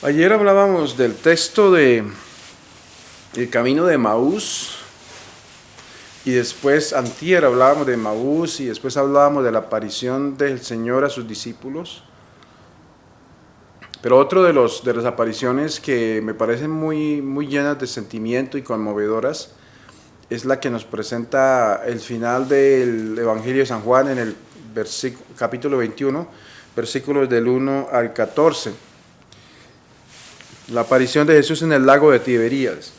Ayer hablábamos del texto de El camino de Emaús y después antier hablábamos de Emaús y después hablábamos de la aparición del Señor a sus discípulos. Pero otro de las apariciones que me parecen muy llenas de sentimiento y conmovedoras es la que nos presenta el final del Evangelio de San Juan en el capítulo 21, versículos del 1 al 14. La aparición de Jesús en el lago de Tiberíades.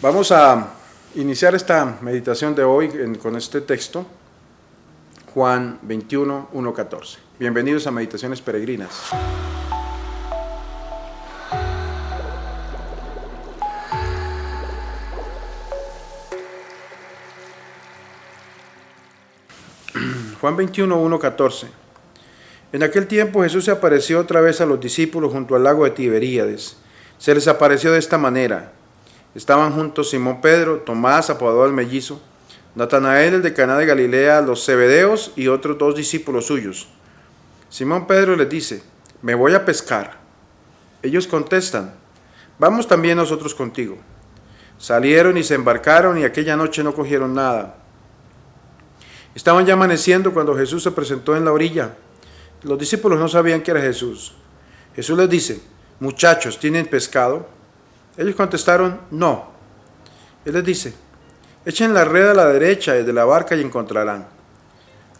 Vamos a iniciar esta meditación de hoy con este texto, Juan 21, 1, 14. Bienvenidos a Meditaciones Peregrinas. Juan 21, 1, 14. En aquel tiempo Jesús se apareció otra vez a los discípulos junto al lago de Tiberíades. Se les apareció de esta manera. Estaban juntos Simón Pedro, Tomás, apodado el mellizo, Natanael, el de Caná de Galilea, los Zebedeos y otros dos discípulos suyos. Simón Pedro les dice: me voy a pescar. Ellos contestan: vamos también nosotros contigo. Salieron y se embarcaron y aquella noche no cogieron nada. Estaban ya amaneciendo cuando Jesús se presentó en la orilla. Los discípulos no sabían que era Jesús. Jesús les dice: muchachos, ¿tienen pescado? Ellos contestaron: no. Él les dice: echen la red a la derecha desde la barca y encontrarán.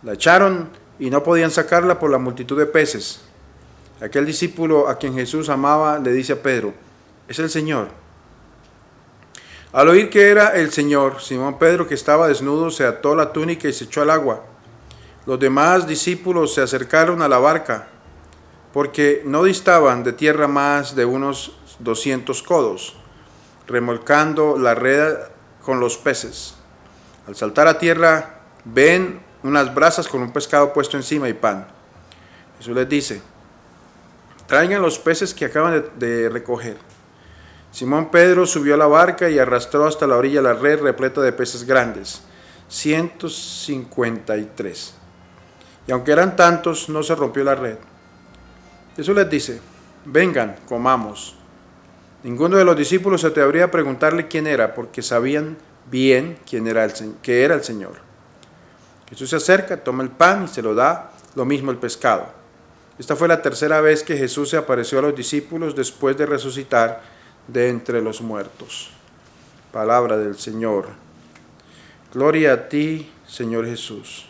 La echaron y no podían sacarla por la multitud de peces. Aquel discípulo a quien Jesús amaba le dice a Pedro: es el Señor. Al oír que era el Señor, Simón Pedro, que estaba desnudo, se ató la túnica y se echó al agua. Los demás discípulos se acercaron a la barca, porque no distaban de tierra más de unos 200 codos, remolcando la red con los peces. Al saltar a tierra, ven unas brasas con un pescado puesto encima y pan. Jesús les dice: traigan los peces que acaban de recoger. Simón Pedro subió a la barca y arrastró hasta la orilla la red repleta de peces grandes, 153. Y aunque eran tantos, no se rompió la red. Jesús les dice: vengan, comamos. Ninguno de los discípulos se atrevería a preguntarle quién era, porque sabían bien que era el Señor. Jesús se acerca, toma el pan y se lo da, lo mismo el pescado. Esta fue la tercera vez que Jesús se apareció a los discípulos después de resucitar de entre los muertos. Palabra del Señor. Gloria a ti, Señor Jesús.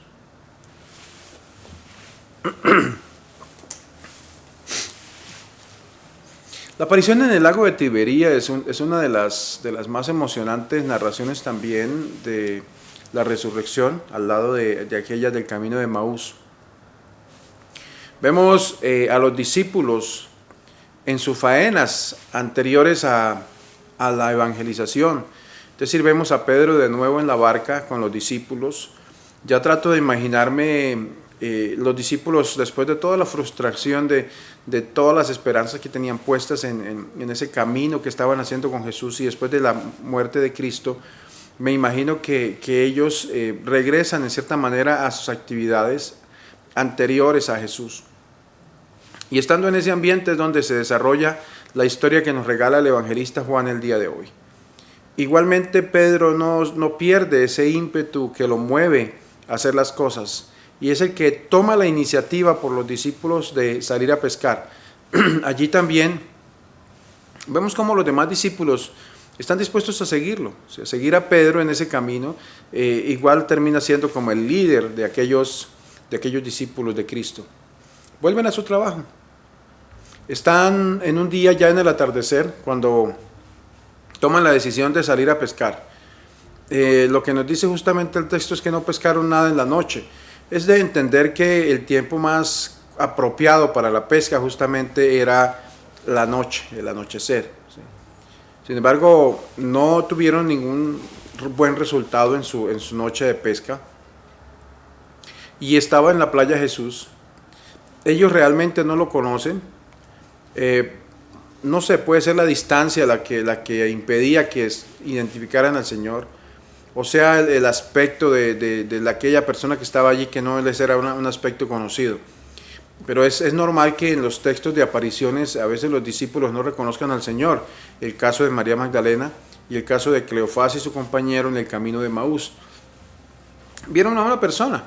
La aparición en el lago de Tiberíades es una de las más emocionantes narraciones también de la resurrección, al lado de aquella del camino de Emaús. Vemos a los discípulos en sus faenas anteriores a la evangelización. Es decir, vemos a Pedro de nuevo en la barca con los discípulos. Ya trato de imaginarme los discípulos, después de toda la frustración de todas las esperanzas que tenían puestas en ese camino que estaban haciendo con Jesús, y después de la muerte de Cristo, me imagino que ellos regresan en cierta manera a sus actividades anteriores a Jesús. Y estando en ese ambiente es donde se desarrolla la historia que nos regala el evangelista Juan el día de hoy. Igualmente, Pedro no pierde ese ímpetu que lo mueve a hacer las cosas, y es el que toma la iniciativa por los discípulos de salir a pescar. Allí también vemos cómo los demás discípulos están dispuestos a seguirlo, o sea, seguir a Pedro en ese camino. Igual termina siendo como el líder de aquellos discípulos de Cristo. Vuelven a su trabajo. Están en un día ya en el atardecer cuando toman la decisión de salir a pescar. Lo que nos dice justamente el texto es que no pescaron nada en la noche. Es de entender que el tiempo más apropiado para la pesca justamente era la noche, el anochecer. ¿Sí? Sin embargo, no tuvieron ningún buen resultado en su noche de pesca. Y estaba en la playa Jesús. Ellos realmente no lo conocen. No sé, puede ser la distancia la que impedía que identificaran al Señor. O sea, el aspecto de aquella persona que estaba allí, que no les era un aspecto conocido. Pero es normal que en los textos de apariciones a veces los discípulos no reconozcan al Señor. El caso de María Magdalena y el caso de Cleofás y su compañero en el camino de Maús. Vieron a una persona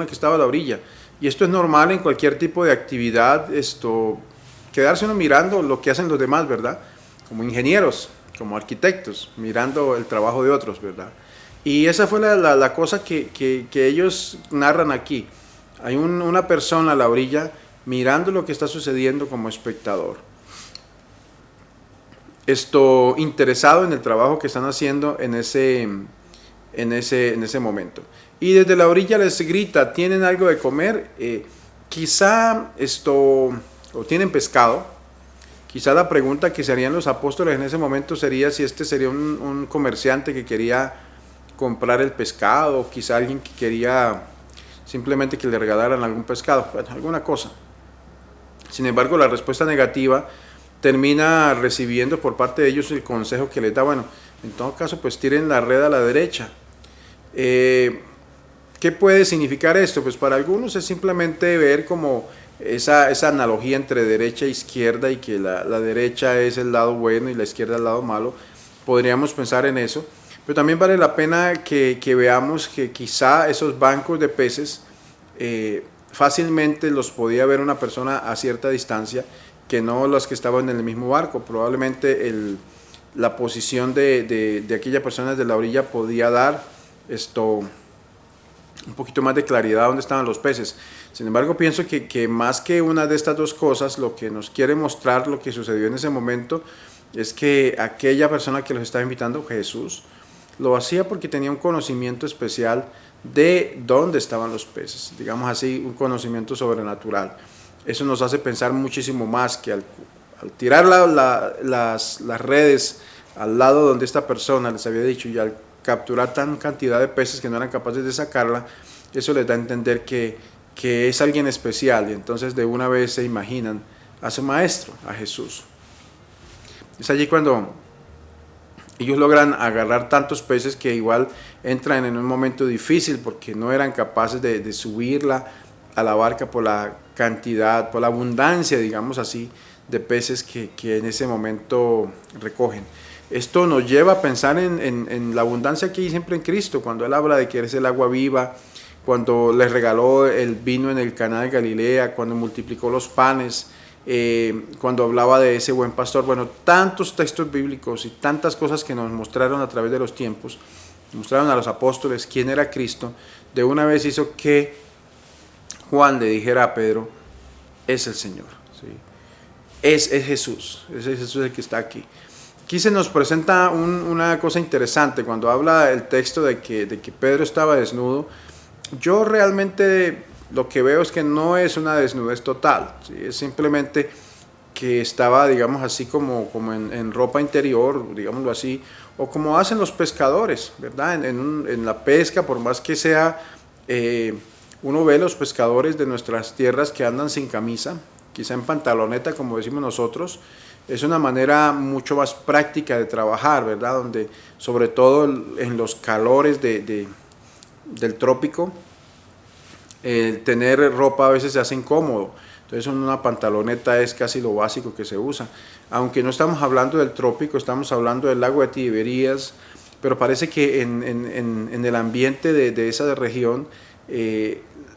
que estaba a la orilla. Y esto es normal en cualquier tipo de actividad, quedarse uno mirando lo que hacen los demás, ¿verdad? Como ingenieros, como arquitectos, mirando el trabajo de otros, ¿verdad? Y esa fue la cosa que ellos narran aquí. Hay una persona a la orilla mirando lo que está sucediendo como espectador. Interesado en el trabajo que están haciendo en ese momento. Y desde la orilla les grita, ¿tienen algo de comer? Quizá o tienen pescado. Quizá la pregunta que se harían los apóstoles en ese momento sería si este sería un comerciante que quería comprar el pescado, o quizá alguien que quería simplemente que le regalaran algún pescado, bueno, alguna cosa. Sin embargo, la respuesta negativa termina recibiendo por parte de ellos el consejo que les da, bueno, en todo caso, pues tiren la red a la derecha. ¿Qué puede significar esto? Pues para algunos es simplemente ver como esa analogía entre derecha e izquierda, y que la derecha es el lado bueno y la izquierda el lado malo. Podríamos pensar en eso. Pero también vale la pena que veamos que quizá esos bancos de peces fácilmente los podía ver una persona a cierta distancia, que no los que estaban en el mismo barco. Probablemente la posición de aquella persona desde la orilla podía dar un poquito más de claridad dónde estaban los peces. Sin embargo, pienso que más que una de estas dos cosas, lo que nos quiere mostrar lo que sucedió en ese momento es que aquella persona que los estaba invitando, Jesús, lo hacía porque tenía un conocimiento especial de dónde estaban los peces, digamos así, un conocimiento sobrenatural. Eso nos hace pensar muchísimo más que al tirar las redes al lado donde esta persona les había dicho, y al capturar tan cantidad de peces que no eran capaces de sacarla, eso les da a entender que es alguien especial, y entonces de una vez se imaginan a su maestro, a Jesús. Es allí cuando ellos logran agarrar tantos peces que igual entran en un momento difícil, porque no eran capaces de subirla a la barca por la cantidad, por la abundancia, digamos así, de peces que en ese momento recogen. Esto nos lleva a pensar en la abundancia que hay siempre en Cristo, cuando Él habla de que eres el agua viva, cuando les regaló el vino en el Caná de Galilea, cuando multiplicó los panes, cuando hablaba de ese buen pastor. Bueno, tantos textos bíblicos y tantas cosas que nos mostraron a través de los tiempos, mostraron a los apóstoles quién era Cristo. De una vez hizo que Juan le dijera a Pedro, es el Señor, ¿sí? Es Jesús el que está aquí. Aquí se nos presenta una cosa interesante cuando habla el texto de que Pedro estaba desnudo. Yo realmente lo que veo es que no es una desnudez total, ¿sí? Es simplemente que estaba, digamos así, como en ropa interior, digámoslo así, o como hacen los pescadores, ¿verdad? En la pesca, por más que sea, uno ve los pescadores de nuestras tierras que andan sin camisa, quizá en pantaloneta, como decimos nosotros. Es una manera mucho más práctica de trabajar, ¿verdad? Donde, sobre todo en los calores del trópico, el tener ropa a veces se hace incómodo. Entonces una pantaloneta es casi lo básico que se usa. Aunque no estamos hablando del trópico, estamos hablando del lago de Tiberías, pero parece que en el ambiente de esa región,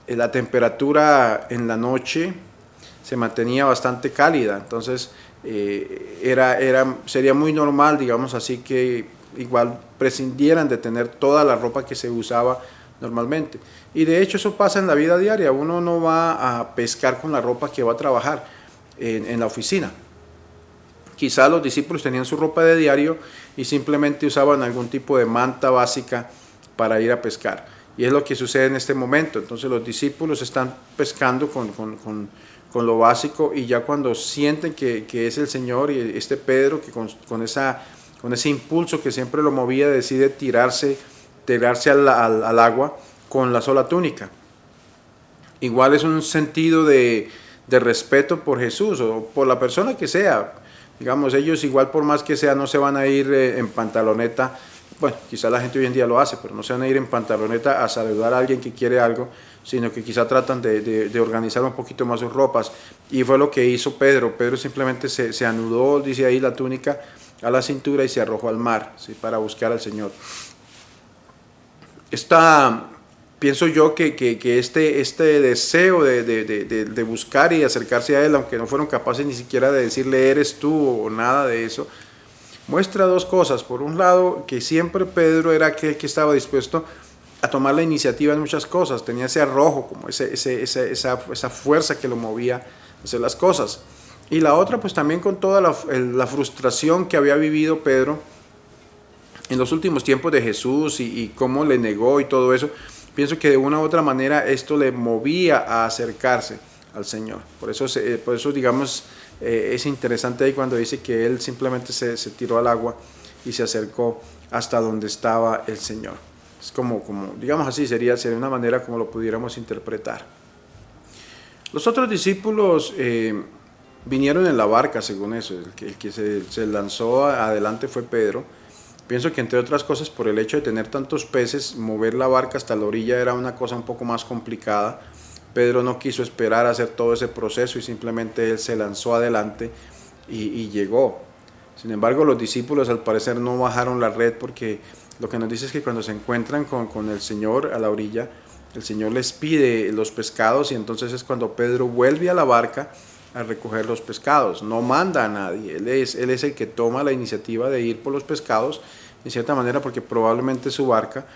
la temperatura en la noche se mantenía bastante cálida. Entonces sería muy normal, digamos así, que igual prescindieran de tener toda la ropa que se usaba normalmente. Y de hecho eso pasa en la vida diaria. Uno no va a pescar con la ropa que va a trabajar en la oficina. Quizá los discípulos tenían su ropa de diario y simplemente usaban algún tipo de manta básica para ir a pescar. Y es lo que sucede en este momento. Entonces los discípulos están pescando con lo básico, y ya cuando sienten que es el Señor, y este Pedro que con ese impulso que siempre lo movía, decide tirarse al agua con la sola túnica. Igual es un sentido de respeto por Jesús o por la persona que sea. Digamos, ellos igual, por más que sea, no se van a ir en pantaloneta bueno, quizá la gente hoy en día lo hace, pero no se van a ir en pantaloneta a saludar a alguien que quiere algo, sino que quizá tratan de organizar un poquito más sus ropas. Y fue lo que hizo Pedro. Pedro simplemente se anudó, dice ahí, la túnica a la cintura y se arrojó al mar, ¿sí? Para buscar al Señor. Pienso yo que este deseo de buscar y acercarse a Él, aunque no fueron capaces ni siquiera de decirle eres tú o nada de eso, muestra dos cosas. Por un lado, que siempre Pedro era aquel que estaba dispuesto a tomar la iniciativa en muchas cosas, tenía ese arrojo, como esa fuerza que lo movía a hacer las cosas. Y la otra, pues también con toda la frustración que había vivido Pedro en los últimos tiempos de Jesús y cómo le negó y todo eso, pienso que de una u otra manera esto le movía a acercarse al Señor. Por eso digamos, es interesante ahí cuando dice que él simplemente se tiró al agua y se acercó hasta donde estaba el Señor. Es como digamos así, sería una manera como lo pudiéramos interpretar. Los otros discípulos vinieron en la barca, según eso. El que se lanzó adelante fue Pedro. Pienso que entre otras cosas por el hecho de tener tantos peces, mover la barca hasta la orilla era una cosa un poco más complicada. Pedro no quiso esperar a hacer todo ese proceso y simplemente él se lanzó adelante y llegó. Sin embargo, los discípulos al parecer no bajaron la red porque lo que nos dice es que cuando se encuentran con el Señor a la orilla, el Señor les pide los pescados y entonces es cuando Pedro vuelve a la barca a recoger los pescados. No manda a nadie, él es el que toma la iniciativa de ir por los pescados, en cierta manera porque probablemente es su barca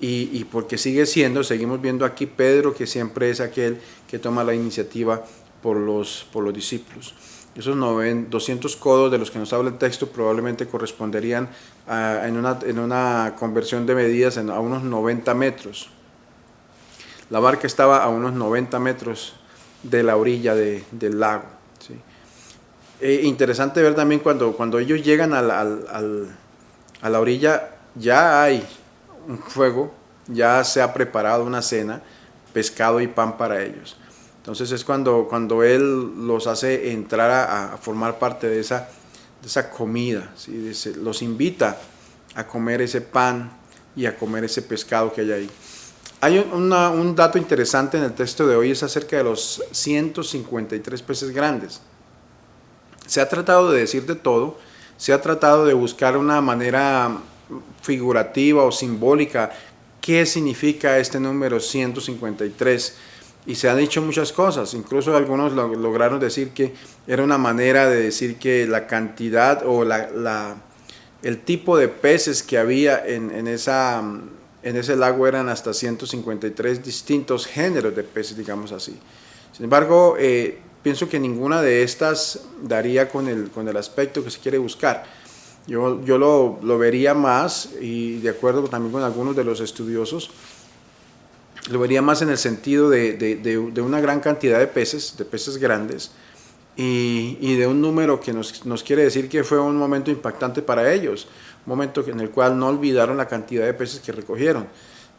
y porque seguimos viendo aquí Pedro que siempre es aquel que toma la iniciativa por los discípulos. Esos 200 codos de los que nos habla el texto probablemente corresponderían en una conversión de medidas a unos 90 metros. La barca estaba a unos 90 metros de la orilla del lago. ¿Sí? Interesante ver también cuando ellos llegan a la orilla, ya hay un fuego, ya se ha preparado una cena, pescado y pan para ellos. Entonces es cuando Él los hace entrar a formar parte de esa comida, ¿sí? Los invita a comer ese pan y a comer ese pescado que hay ahí. Hay un dato interesante en el texto de hoy, es acerca de los 153 peces grandes. Se ha tratado de decir de todo, se ha tratado de buscar una manera figurativa o simbólica qué significa este número 153. Y se han dicho muchas cosas, incluso algunos lograron decir que era una manera de decir que la cantidad o el tipo de peces que había en ese lago eran hasta 153 distintos géneros de peces, digamos así. Sin embargo, pienso que ninguna de estas daría con el aspecto que se quiere buscar. Yo lo vería más, y de acuerdo también con algunos de los estudiosos, lo vería más en el sentido de una gran cantidad de peces grandes, y de un número que nos quiere decir que fue un momento impactante para ellos, un momento en el cual no olvidaron la cantidad de peces que recogieron,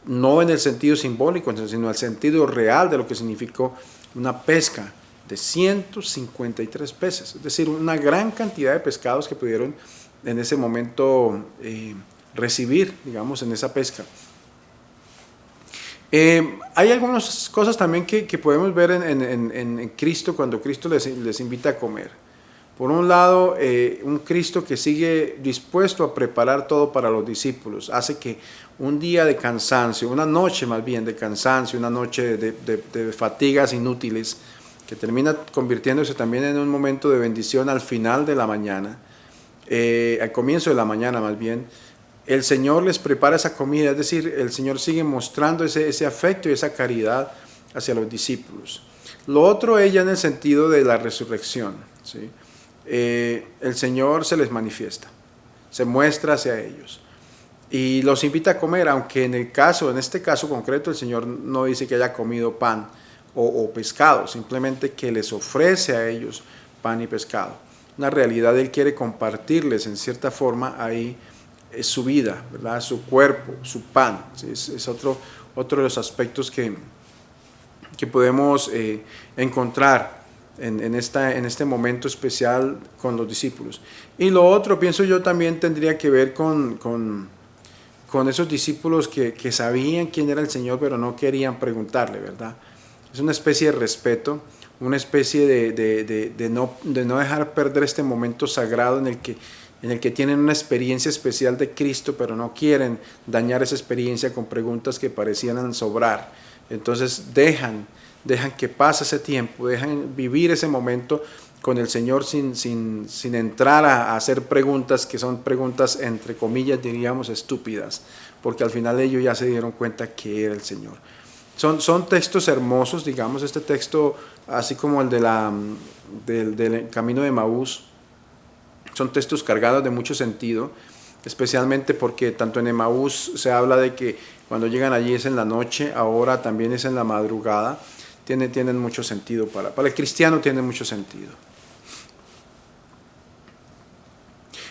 no en el sentido simbólico, sino en el sentido real de lo que significó una pesca de 153 peces, es decir, una gran cantidad de pescados que pudieron en ese momento recibir, digamos, en esa pesca. Hay algunas cosas también que podemos ver en Cristo cuando Cristo les invita a comer. Por un lado, un Cristo que sigue dispuesto a preparar todo para los discípulos. Hace que un día de cansancio, una noche más bien de cansancio, una noche de fatigas inútiles, que termina convirtiéndose también en un momento de bendición al final de la mañana, al comienzo de la mañana más bien, el Señor les prepara esa comida, es decir, el Señor sigue mostrando ese afecto y esa caridad hacia los discípulos. Lo otro es ya en el sentido de la resurrección, ¿sí? El Señor se les manifiesta, se muestra hacia ellos y los invita a comer, aunque en este caso concreto el Señor no dice que haya comido pan o pescado, simplemente que les ofrece a ellos pan y pescado. Una realidad, Él quiere compartirles en cierta forma ahí su vida, ¿verdad? Su cuerpo, su pan. ¿Sí? Es otro de los aspectos que podemos encontrar en este momento especial con los discípulos. Y lo otro, pienso yo, también tendría que ver con con esos discípulos que sabían quién era el Señor, pero no querían preguntarle, ¿verdad? Es una especie de respeto, una especie de no dejar perder este momento sagrado en el que tienen una experiencia especial de Cristo, pero no quieren dañar esa experiencia con preguntas que parecían sobrar. Entonces dejan que pase ese tiempo, dejan vivir ese momento con el Señor sin entrar a hacer preguntas que son preguntas, entre comillas, diríamos, estúpidas, porque al final ellos ya se dieron cuenta que era el Señor. Son textos hermosos, digamos, este texto, así como el del Camino de Emaús, son textos cargados de mucho sentido, especialmente porque tanto en Emaús se habla de que cuando llegan allí es en la noche, ahora también es en la madrugada. Tienen mucho sentido, para el cristiano tiene mucho sentido.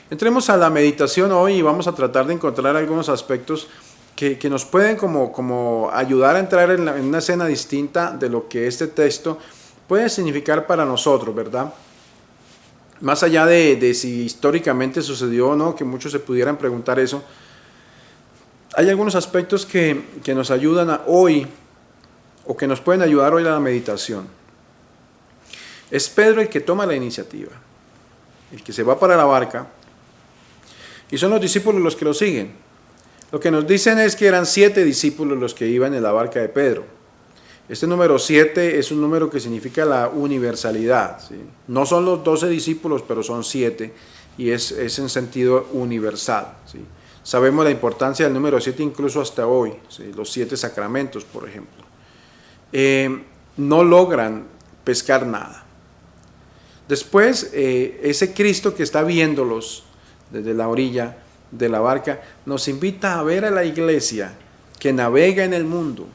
Entremos a la meditación hoy y vamos a tratar de encontrar algunos aspectos que nos pueden como ayudar a entrar en una escena distinta de lo que este texto puede significar para nosotros, ¿verdad? Más allá de si históricamente sucedió o no, que muchos se pudieran preguntar eso, hay algunos aspectos que nos ayudan hoy, o que nos pueden ayudar hoy a la meditación. Es Pedro el que toma la iniciativa, el que se va para la barca, y son los discípulos los que lo siguen. Lo que nos dicen es que eran 7 discípulos los que iban en la barca de Pedro. Este número 7 es un número que significa la universalidad, ¿sí? No son los 12 discípulos, pero son 7, y es en sentido universal, ¿sí? Sabemos la importancia del número 7 incluso hasta hoy, ¿sí? Los 7 sacramentos, por ejemplo. No logran pescar nada. Después, ese Cristo que está viéndolos desde la orilla de la barca, nos invita a ver a la iglesia que navega en el mundo,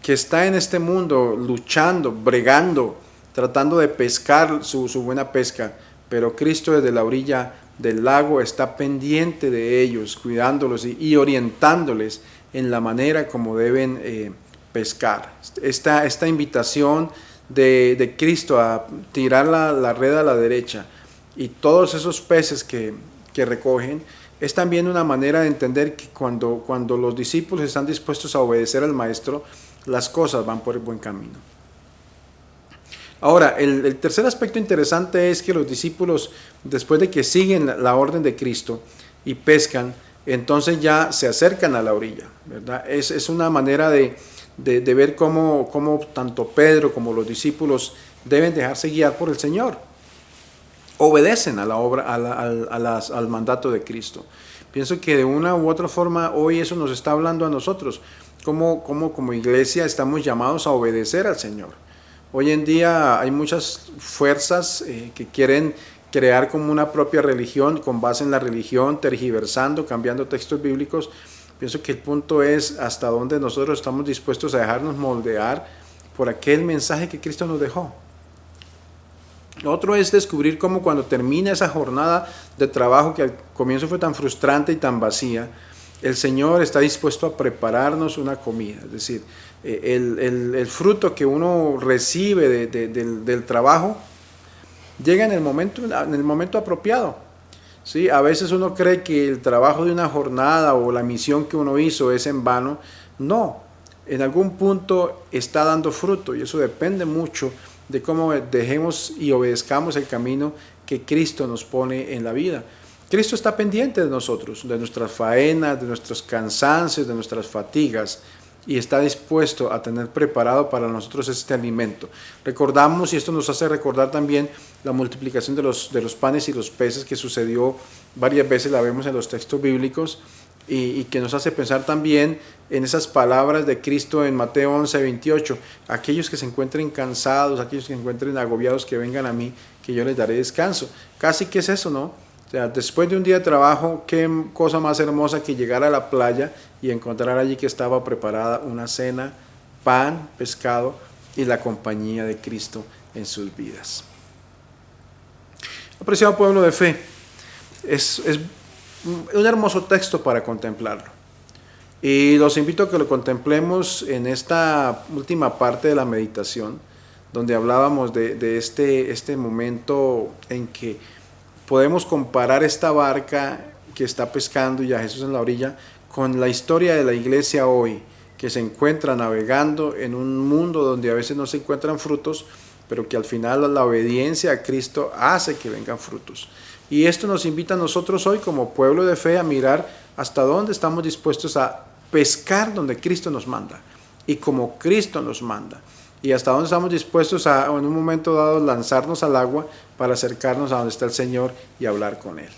que está en este mundo luchando, bregando, tratando de pescar su buena pesca, pero Cristo desde la orilla del lago está pendiente de ellos, cuidándolos y orientándoles en la manera como deben pescar. Esta invitación de Cristo a tirar la red a la derecha y todos esos peces que recogen, es también una manera de entender que cuando los discípulos están dispuestos a obedecer al Maestro, las cosas van por el buen camino. Ahora, el tercer aspecto interesante es que los discípulos, después de que siguen la orden de Cristo y pescan, entonces ya se acercan a la orilla, ¿verdad? Es una manera de ver cómo tanto Pedro como los discípulos deben dejarse guiar por el Señor. Obedecen a la obra, al mandato de Cristo. Pienso que de una u otra forma hoy eso nos está hablando a nosotros, como iglesia estamos llamados a obedecer al Señor. Hoy en día hay muchas fuerzas que quieren crear como una propia religión, con base en la religión, tergiversando, cambiando textos bíblicos. Pienso que el punto es hasta dónde nosotros estamos dispuestos a dejarnos moldear por aquel mensaje que Cristo nos dejó. Otro es descubrir cómo cuando termina esa jornada de trabajo que al comienzo fue tan frustrante y tan vacía, el Señor está dispuesto a prepararnos una comida. Es decir, el fruto que uno recibe del trabajo llega en el momento apropiado. ¿Sí? A veces uno cree que el trabajo de una jornada o la misión que uno hizo es en vano. No, en algún punto está dando fruto y eso depende mucho de cómo dejemos y obedezcamos el camino que Cristo nos pone en la vida. Cristo está pendiente de nosotros, de nuestras faenas, de nuestros cansancios, de nuestras fatigas, y está dispuesto a tener preparado para nosotros este alimento. Recordamos, y esto nos hace recordar también la multiplicación de los panes y los peces que sucedió varias veces, la vemos en los textos bíblicos, y que nos hace pensar también en esas palabras de Cristo en Mateo 11:28, aquellos que se encuentren cansados, aquellos que se encuentren agobiados, que vengan a mí, que yo les daré descanso. Casi que es eso, ¿no? O sea, después de un día de trabajo, qué cosa más hermosa que llegar a la playa y encontrar allí que estaba preparada una cena, pan, pescado y la compañía de Cristo en sus vidas. Apreciado pueblo de fe, es un hermoso texto para contemplarlo. Y los invito a que lo contemplemos en esta última parte de la meditación, donde hablábamos de este momento en que podemos comparar esta barca que está pescando y a Jesús en la orilla con la historia de la iglesia hoy, que se encuentra navegando en un mundo donde a veces no se encuentran frutos, pero que al final la obediencia a Cristo hace que vengan frutos. Y esto nos invita a nosotros hoy como pueblo de fe a mirar hasta dónde estamos dispuestos a pescar donde Cristo nos manda y como Cristo nos manda. Y hasta dónde estamos dispuestos a, en un momento dado, lanzarnos al agua para acercarnos a donde está el Señor y hablar con Él.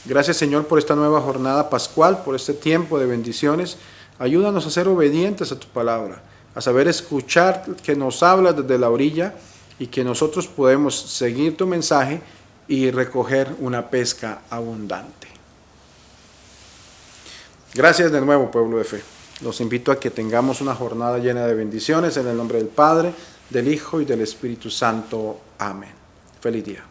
Gracias, Señor, por esta nueva jornada pascual, por este tiempo de bendiciones. Ayúdanos a ser obedientes a tu palabra, a saber escuchar que nos hablas desde la orilla y que nosotros podemos seguir tu mensaje y recoger una pesca abundante. Gracias de nuevo, pueblo de fe. Los invito a que tengamos una jornada llena de bendiciones en el nombre del Padre, del Hijo y del Espíritu Santo. Amén. Feliz día.